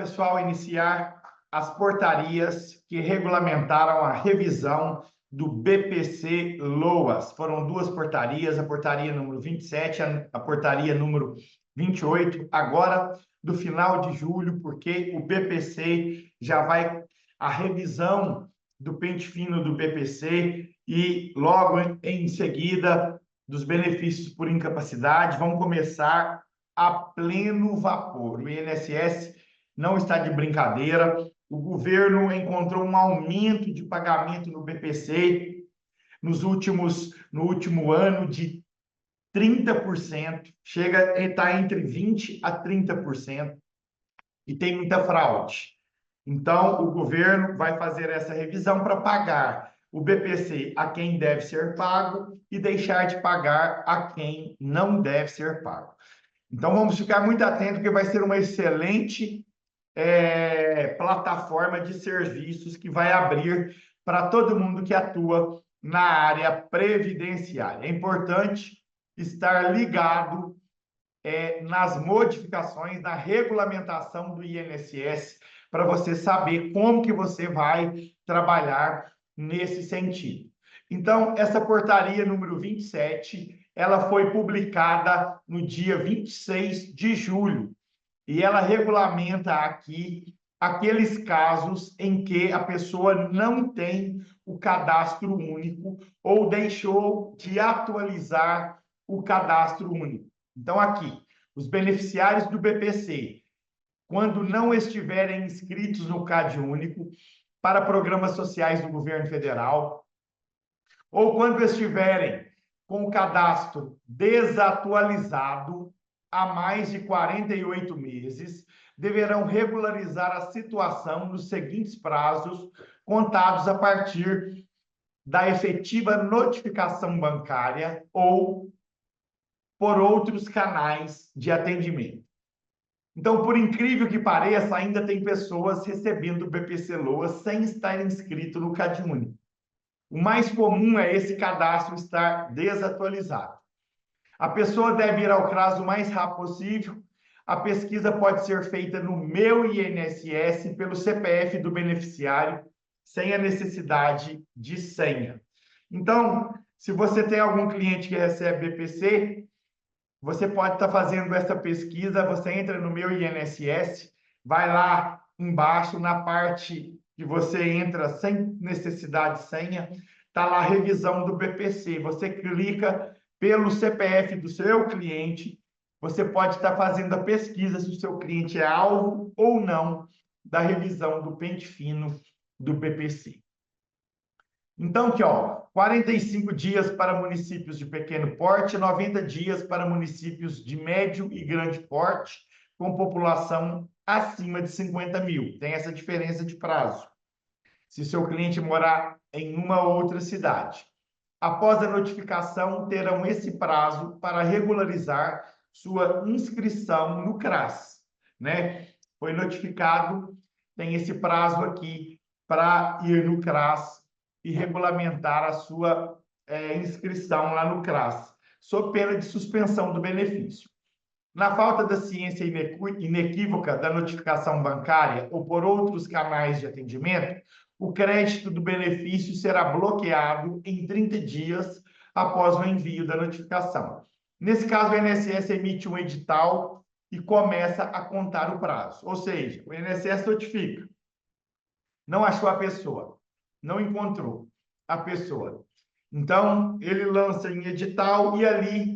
pessoal, iniciar as portarias que regulamentaram a revisão do BPC-LOAS. Foram duas portarias, a portaria número 27, a portaria número 28, agora do final de julho, porque o BPC já vai, a revisão do pente fino do BPC e logo em seguida dos benefícios por incapacidade vão começar a pleno vapor. O INSS não está de brincadeira. O governo encontrou um aumento de pagamento no BPC no último ano de 30%, chega a estar entre 20% a 30%, e tem muita fraude. Então, o governo vai fazer essa revisão para pagar o BPC a quem deve ser pago e deixar de pagar a quem não deve ser pago. Então, vamos ficar muito atentos, porque vai ser uma excelente plataforma de serviços que vai abrir para todo mundo que atua na área previdenciária. É importante estar ligado nas modificações, na regulamentação do INSS, para você saber como que você vai trabalhar nesse sentido. Então, essa portaria número 27, ela foi publicada no dia 26 de julho, e ela regulamenta aqui aqueles casos em que a pessoa não tem o cadastro único ou deixou de atualizar o cadastro único. Então, aqui, os beneficiários do BPC, quando não estiverem inscritos no CAD único para programas sociais do governo federal, ou quando estiverem com o cadastro desatualizado há mais de 48 meses, deverão regularizar a situação nos seguintes prazos, contados a partir da efetiva notificação bancária ou por outros canais de atendimento. Então, por incrível que pareça, ainda tem pessoas recebendo o BPC-LOAS sem estar inscrito no CAD único. O mais comum é esse cadastro estar desatualizado. A pessoa deve ir ao CRAS o mais rápido possível. A pesquisa pode ser feita no Meu INSS pelo CPF do beneficiário, sem a necessidade de senha. Então, se você tem algum cliente que recebe BPC, você pode estar fazendo essa pesquisa. Você entra no Meu INSS, vai lá embaixo, na parte que você entra sem necessidade de senha, está lá a revisão do BPC. Você clica pelo CPF do seu cliente, você pode estar fazendo a pesquisa se o seu cliente é alvo ou não da revisão do pente fino do BPC. Então, aqui, 45 dias para municípios de pequeno porte, 90 dias para municípios de médio e grande porte, com população acima de 50 mil. Tem essa diferença de prazo, se seu cliente morar em uma outra cidade. Após a notificação, terão esse prazo para regularizar sua inscrição no CRAS, né? Foi notificado, tem esse prazo aqui para ir no CRAS e regulamentar a sua inscrição lá no CRAS, sob pena de suspensão do benefício. Na falta da ciência inequívoca da notificação bancária ou por outros canais de atendimento, o crédito do benefício será bloqueado em 30 dias após o envio da notificação. Nesse caso, o INSS emite um edital e começa a contar o prazo. Ou seja, o INSS notifica, não achou a pessoa, não encontrou a pessoa. Então, ele lança em edital e ali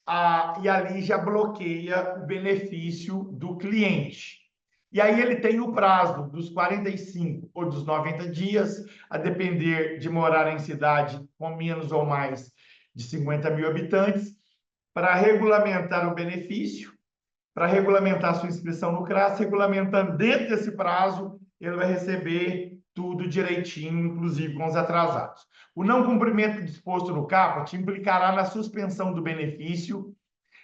ali já bloqueia o benefício do cliente. E aí ele tem o prazo dos 45 ou dos 90 dias, a depender de morar em cidade com menos ou mais de 50 mil habitantes, para regulamentar o benefício, para regulamentar a sua inscrição no CRAS. Regulamentando dentro desse prazo, ele vai receber tudo direitinho, inclusive com os atrasados. O não cumprimento disposto no caput implicará na suspensão do benefício,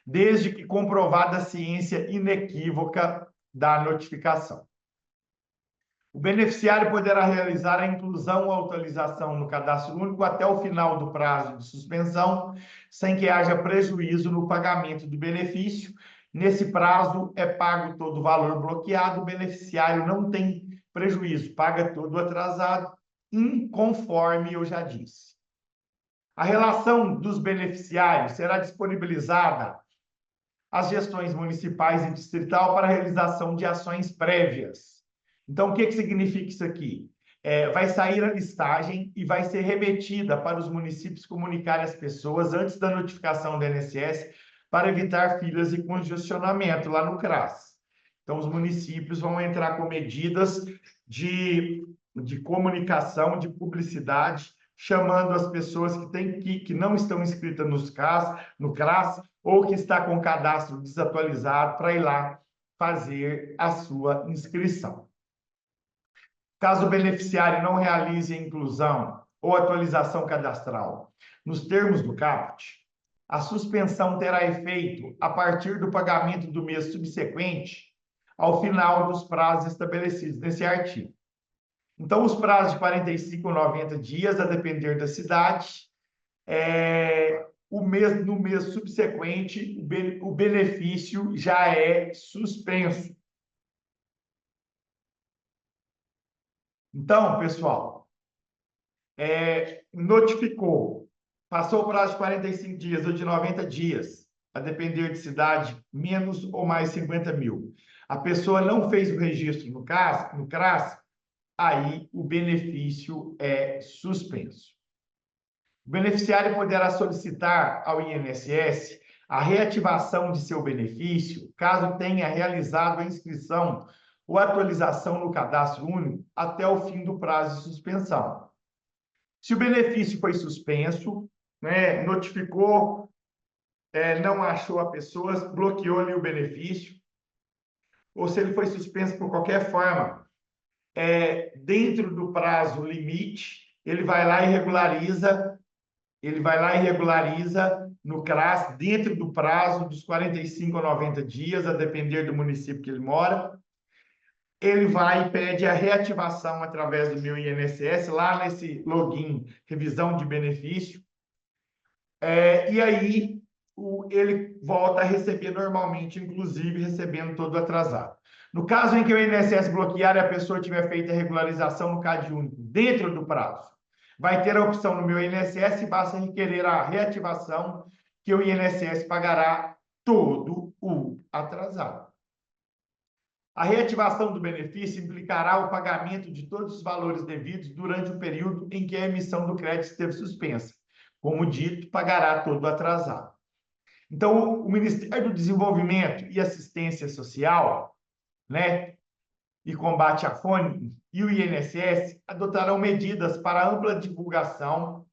desde que comprovada a ciência inequívoca da notificação. O beneficiário poderá realizar a inclusão ou atualização no cadastro único até o final do prazo de suspensão, sem que haja prejuízo no pagamento do benefício, Nesse prazo, é pago todo o valor bloqueado, o beneficiário não tem prejuízo, paga todo atrasado, conforme eu já disse. A relação dos beneficiários será disponibilizada às gestões municipais e distrital para a realização de ações prévias. Então, o que significa isso aqui? Vai sair a listagem e vai ser remetida para os municípios comunicarem às pessoas antes da notificação do INSS para evitar filas e congestionamento lá no CRAS. Então, os municípios vão entrar com medidas de comunicação, de publicidade, chamando as pessoas que não estão inscritas no CRAS ou que está com o cadastro desatualizado para ir lá fazer a sua inscrição. Caso o beneficiário não realize a inclusão ou atualização cadastral nos termos do caput, a suspensão terá efeito a partir do pagamento do mês subsequente ao final dos prazos estabelecidos nesse artigo. Então, os prazos de 45 ou 90 dias, a depender da cidade, no mês subsequente, o benefício já é suspenso. Então, pessoal, notificou, passou o prazo de 45 dias ou de 90 dias, a depender de cidade, menos ou mais 50 mil. A pessoa não fez o registro no CRAS, aí o benefício é suspenso. O beneficiário poderá solicitar ao INSS a reativação de seu benefício, caso tenha realizado a inscrição ou atualização no cadastro único até o fim do prazo de suspensão. Se o benefício foi suspenso, notificou, não achou a pessoa, bloqueou-lhe o benefício, ou se ele foi suspenso por qualquer forma, dentro do prazo limite, ele vai lá e regulariza no CRAS, dentro do prazo dos 45 ou 90 dias, a depender do município que ele mora. Ele vai e pede a reativação através do meu INSS, lá nesse login, revisão de benefício. E aí, ele volta a receber normalmente, inclusive recebendo todo atrasado. No caso em que o INSS bloquear e a pessoa tiver feito a regularização no CAD único dentro do prazo, vai ter a opção no meu INSS e basta requerer a reativação, que o INSS pagará todo o atrasado. A reativação do benefício implicará o pagamento de todos os valores devidos durante o período em que a emissão do crédito esteve suspensa. Como dito, pagará todo o atrasado. Então, o Ministério do Desenvolvimento e Assistência Social, e Combate à Fome e o INSS adotarão medidas para ampla divulgação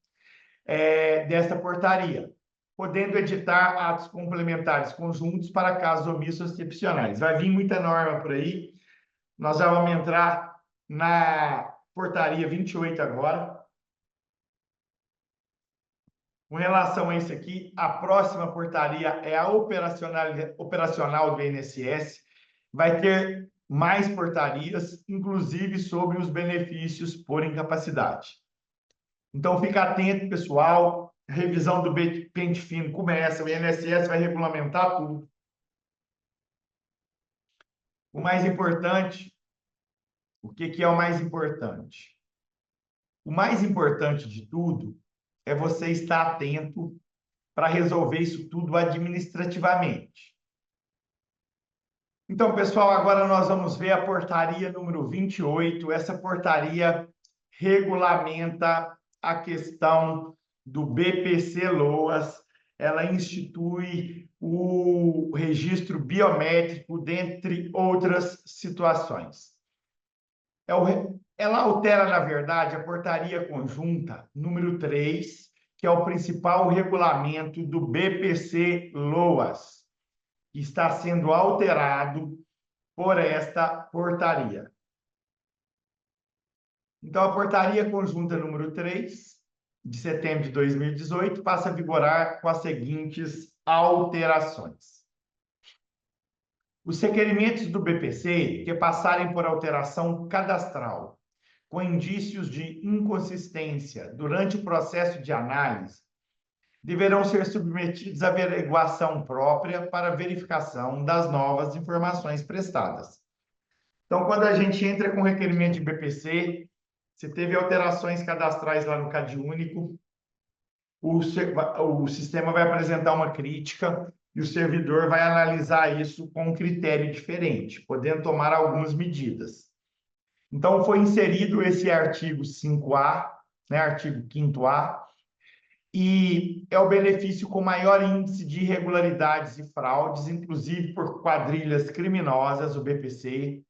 desta portaria, podendo editar atos complementares conjuntos para casos omissos excepcionais. Vai vir muita norma por aí. Nós já vamos entrar na portaria 28 agora. Com relação a isso aqui, a próxima portaria é a operacional do INSS. Vai ter mais portarias, inclusive sobre os benefícios por incapacidade. Então, fica atento, pessoal. A revisão do pente fino começa, o INSS vai regulamentar tudo. O mais importante, o que é o mais importante? O mais importante de tudo é você estar atento para resolver isso tudo administrativamente. Então, pessoal, agora nós vamos ver a portaria número 28. Essa portaria regulamenta a questão do BPC-LOAS. Ela institui o registro biométrico, dentre outras situações. Ela altera, na verdade, a portaria conjunta número 3, que é o principal regulamento do BPC-LOAS, que está sendo alterado por esta portaria. Então, a portaria conjunta número 3, de setembro de 2018, passa a vigorar com as seguintes alterações. Os requerimentos do BPC que passarem por alteração cadastral com indícios de inconsistência durante o processo de análise deverão ser submetidos à averiguação própria para verificação das novas informações prestadas. Então, quando a gente entra com requerimento de BPC, se teve alterações cadastrais lá no CadÚnico, o sistema vai apresentar uma crítica e o servidor vai analisar isso com um critério diferente, podendo tomar algumas medidas. Então, foi inserido esse artigo 5A, né, artigo 5º-A, e é o benefício com maior índice de irregularidades e fraudes, inclusive por quadrilhas criminosas, o BPC.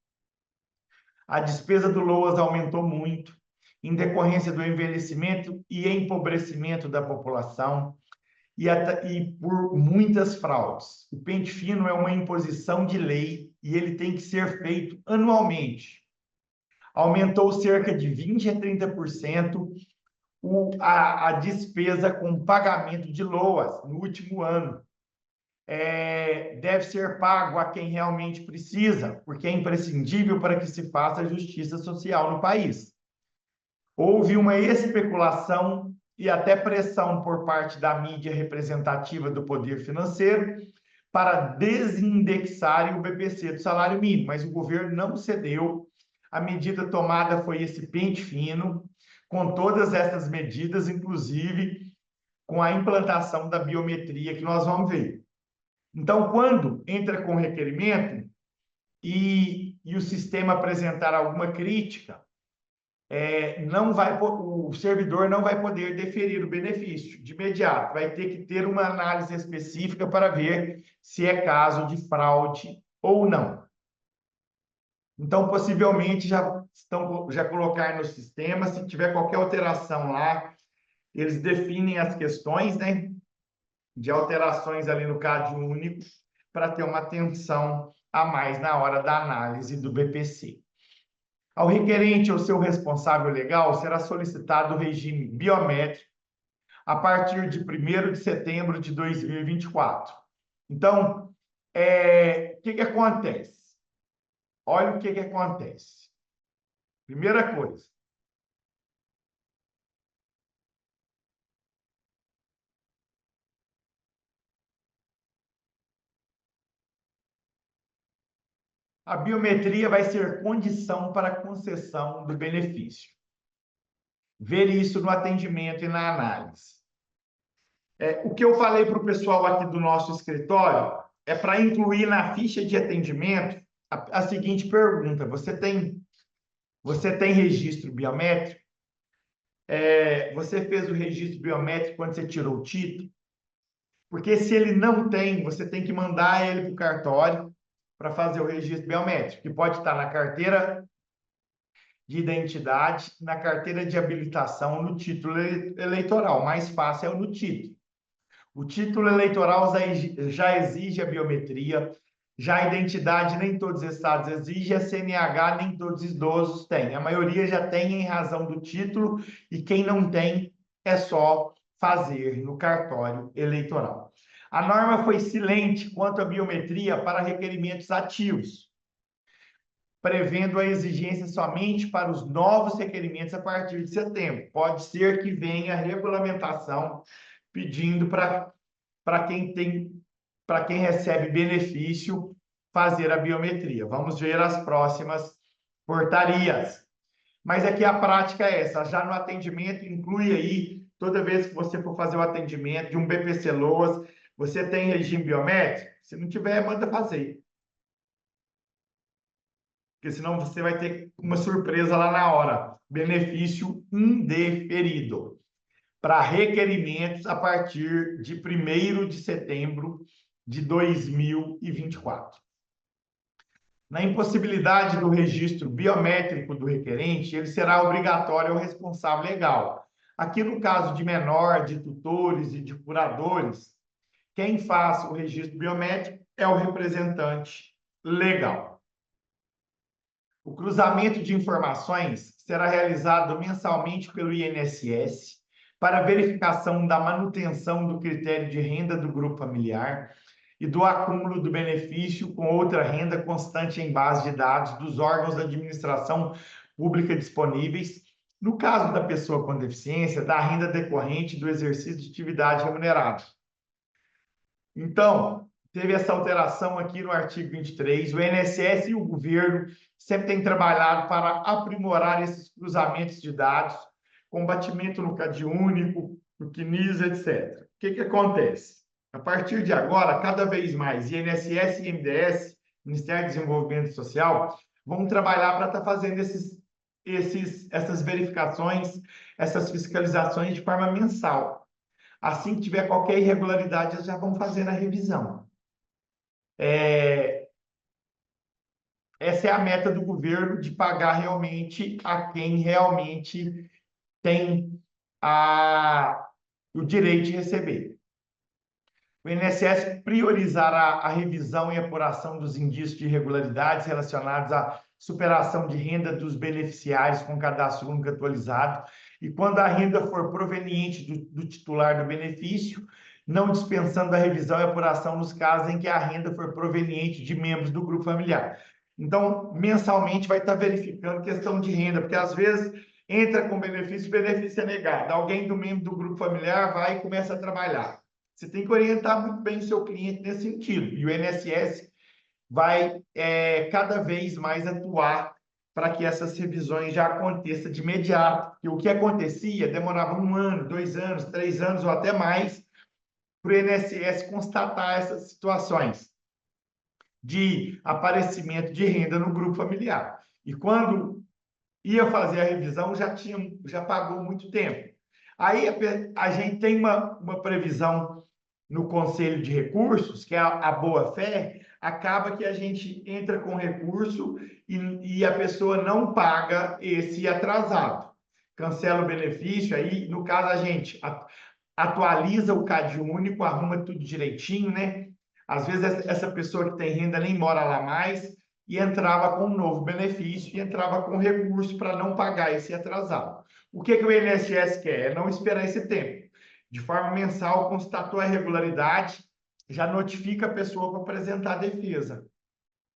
A despesa do LOAS aumentou muito, em decorrência do envelhecimento e empobrecimento da população e por muitas fraudes. O pente fino é uma imposição de lei e ele tem que ser feito anualmente. Aumentou cerca de 20% a 30% a despesa com pagamento de LOAS no último ano. Deve ser pago a quem realmente precisa, porque é imprescindível para que se faça justiça social no país. Houve uma especulação e até pressão por parte da mídia representativa do poder financeiro para desindexarem o BPC do salário mínimo, mas o governo não cedeu. A medida tomada foi esse pente fino, com todas essas medidas, inclusive com a implantação da biometria que nós vamos ver. Então, quando entra com requerimento e o sistema apresentar alguma crítica, o servidor não vai poder deferir o benefício de imediato, vai ter que ter uma análise específica para ver se é caso de fraude ou não. Então, possivelmente, já colocar no sistema, se tiver qualquer alteração lá, eles definem as questões, né, de alterações ali no CadÚnico, para ter uma atenção a mais na hora da análise do BPC. Ao requerente ou seu responsável legal será solicitado o regime biométrico a partir de 1º de setembro de 2024. Então, o que acontece? Olha o que acontece. Primeira coisa, a biometria vai ser condição para a concessão do benefício. Ver isso no atendimento e na análise. O que eu falei para o pessoal aqui do nosso escritório é para incluir na ficha de atendimento a seguinte pergunta: você tem registro biométrico? Você fez o registro biométrico quando você tirou o título? Porque se ele não tem, você tem que mandar ele para o cartório para fazer o registro biométrico, que pode estar na carteira de identidade, na carteira de habilitação, no título eleitoral. O mais fácil é o no título. O título eleitoral já exige a biometria, já a identidade nem todos os estados exigem, a CNH nem todos os idosos têm. A maioria já tem em razão do título e quem não tem é só fazer no cartório eleitoral. A norma foi silente quanto à biometria para requerimentos ativos, prevendo a exigência somente para os novos requerimentos a partir de setembro. Pode ser que venha a regulamentação pedindo para quem recebe benefício fazer a biometria. Vamos ver as próximas portarias. Mas aqui a prática é essa, já no atendimento inclui aí, toda vez que você for fazer o atendimento de um BPC LOAS, você tem regime biométrico? Se não tiver, manda fazer. Porque senão você vai ter uma surpresa lá na hora. Benefício indeferido para requerimentos a partir de 1º de setembro de 2024. Na impossibilidade do registro biométrico do requerente, ele será obrigatório ao responsável legal. Aqui, no caso de menor, de tutores e de curadores, quem faz o registro biométrico é o representante legal. O cruzamento de informações será realizado mensalmente pelo INSS para verificação da manutenção do critério de renda do grupo familiar e do acúmulo do benefício com outra renda constante em base de dados dos órgãos da administração pública disponíveis No caso da pessoa com deficiência, da renda decorrente do exercício de atividade remunerada. Então, teve essa alteração aqui no artigo 23. O INSS e o governo sempre têm trabalhado para aprimorar esses cruzamentos de dados, combatimento no CadÚnico, no CNIS, etc. O que acontece? A partir de agora, cada vez mais, INSS e INDS, Ministério do Desenvolvimento Social, vão trabalhar para estar fazendo essas verificações, essas fiscalizações de forma mensal. Assim que tiver qualquer irregularidade, eles já vão fazer a revisão. Essa é a meta do governo, de pagar realmente a quem realmente tem o direito de receber. O INSS priorizará a revisão e apuração dos indícios de irregularidades relacionados à superação de renda dos beneficiários com cadastro único atualizado, e quando a renda for proveniente do titular do benefício, não dispensando a revisão e apuração nos casos em que a renda for proveniente de membros do grupo familiar. Então, mensalmente vai estar verificando questão de renda, porque às vezes entra com benefício, o benefício é negado. Alguém do membro do grupo familiar vai e começa a trabalhar. Você tem que orientar muito bem o seu cliente nesse sentido. E o INSS vai cada vez mais atuar para que essas revisões já aconteçam de imediato. E o que acontecia demorava 1 ano, 2 anos, 3 anos ou até mais para o INSS constatar essas situações de aparecimento de renda no grupo familiar. E quando ia fazer a revisão, já pagou muito tempo. Aí a gente tem uma previsão no Conselho de Recursos, que é a boa-fé, acaba que a gente entra com recurso e a pessoa não paga esse atrasado. Cancela o benefício, aí, no caso, a gente atualiza o CadÚnico, arruma tudo direitinho, né? Às vezes, essa pessoa que tem renda nem mora lá mais e entrava com um novo benefício e entrava com recurso para não pagar esse atrasado. O que o INSS quer? É não esperar esse tempo. De forma mensal, constatou a irregularidade, já notifica a pessoa para apresentar a defesa,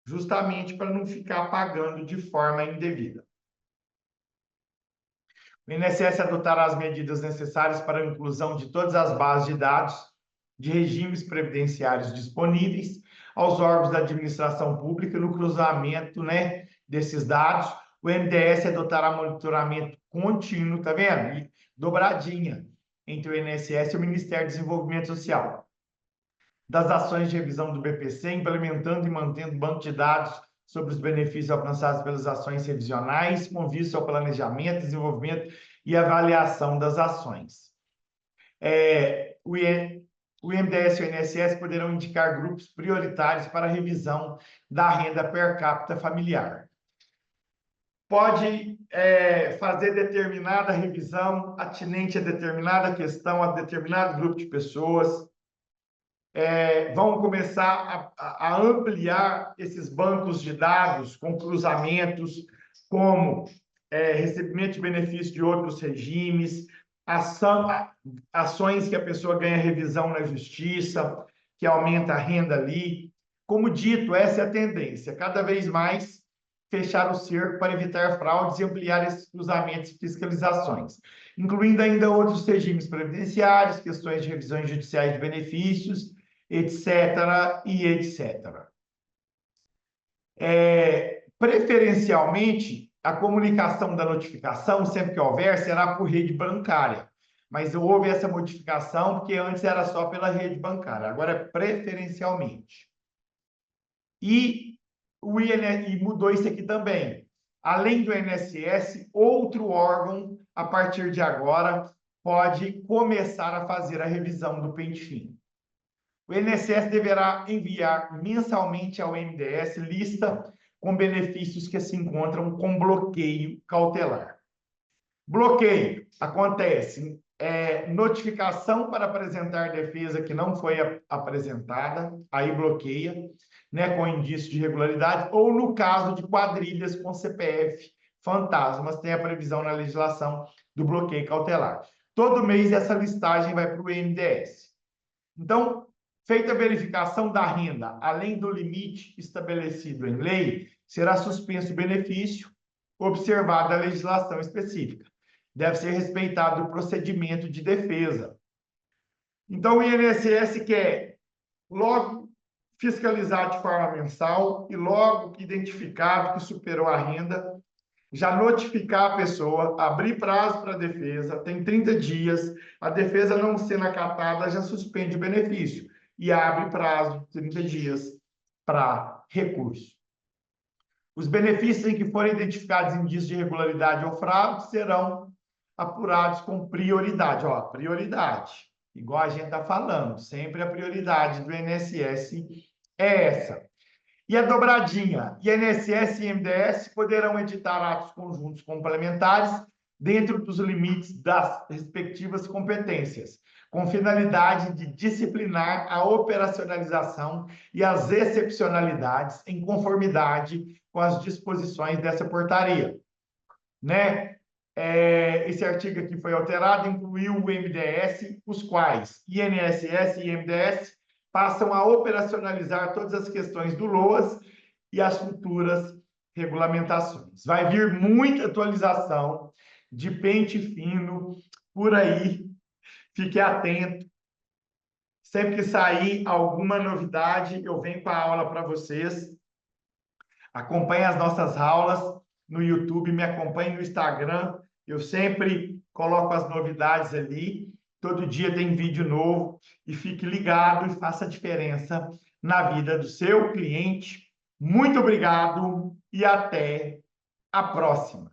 justamente para não ficar pagando de forma indevida. O INSS adotará as medidas necessárias para a inclusão de todas as bases de dados de regimes previdenciários disponíveis aos órgãos da administração pública no cruzamento, né, desses dados. O INDS adotará monitoramento contínuo, tá vendo? E dobradinha entre o INSS e o Ministério do Desenvolvimento Social, das ações de revisão do BPC, implementando e mantendo banco de dados sobre os benefícios alcançados pelas ações revisionais, com vista ao planejamento, desenvolvimento e avaliação das ações. O INDS e o INSS poderão indicar grupos prioritários para a revisão da renda per capita familiar. Pode fazer determinada revisão atinente a determinada questão, a determinado grupo de pessoas. Vão começar a ampliar esses bancos de dados com cruzamentos, como recebimento de benefícios de outros regimes, ações que a pessoa ganha revisão na justiça, que aumenta a renda ali. Como dito, essa é a tendência, cada vez mais fechar o cerco para evitar fraudes e ampliar esses cruzamentos e fiscalizações, incluindo ainda outros regimes previdenciários, questões de revisões judiciais de benefícios, etc. e etc. Preferencialmente, a comunicação da notificação, sempre que houver, será por rede bancária. Mas houve essa modificação porque antes era só pela rede bancária, agora é preferencialmente. E mudou isso aqui também. Além do INSS, outro órgão, a partir de agora, pode começar a fazer a revisão do pente fino. O INSS deverá enviar mensalmente ao INDS lista com benefícios que se encontram com bloqueio cautelar. Bloqueio acontece notificação para apresentar defesa que não foi apresentada, aí bloqueia, né, com indício de irregularidade, ou no caso de quadrilhas com CPF fantasmas, tem a previsão na legislação do bloqueio cautelar. Todo mês essa listagem vai para o INDS. Então, feita a verificação da renda, além do limite estabelecido em lei, será suspenso o benefício, observada a legislação específica. deve ser respeitado o procedimento de defesa. Então, o INSS quer logo fiscalizar de forma mensal e logo que identificado que superou a renda, já notificar a pessoa, abrir prazo para a defesa, tem 30 dias, a defesa não sendo acatada, já suspende o benefício e abre prazo de 30 dias para recurso. Os benefícios em que forem identificados indícios de irregularidade ou fraude serão apurados com prioridade. Ó, prioridade, igual a gente está falando, sempre a prioridade do INSS é essa. E a dobradinha, INSS e INDS poderão editar atos conjuntos complementares dentro dos limites das respectivas competências, com finalidade de disciplinar a operacionalização e as excepcionalidades em conformidade com as disposições dessa portaria. Né? Esse artigo aqui foi alterado, incluiu o MDS, os quais INSS e INDS passam a operacionalizar todas as questões do LOAS e as futuras regulamentações. Vai vir muita atualização de pente fino por aí, fique atento. Sempre que sair alguma novidade, eu venho com a aula para vocês. Acompanhe as nossas aulas no YouTube, me acompanhe no Instagram. Eu sempre coloco as novidades ali. Todo dia tem vídeo novo. E fique ligado e faça a diferença na vida do seu cliente. Muito obrigado e até a próxima.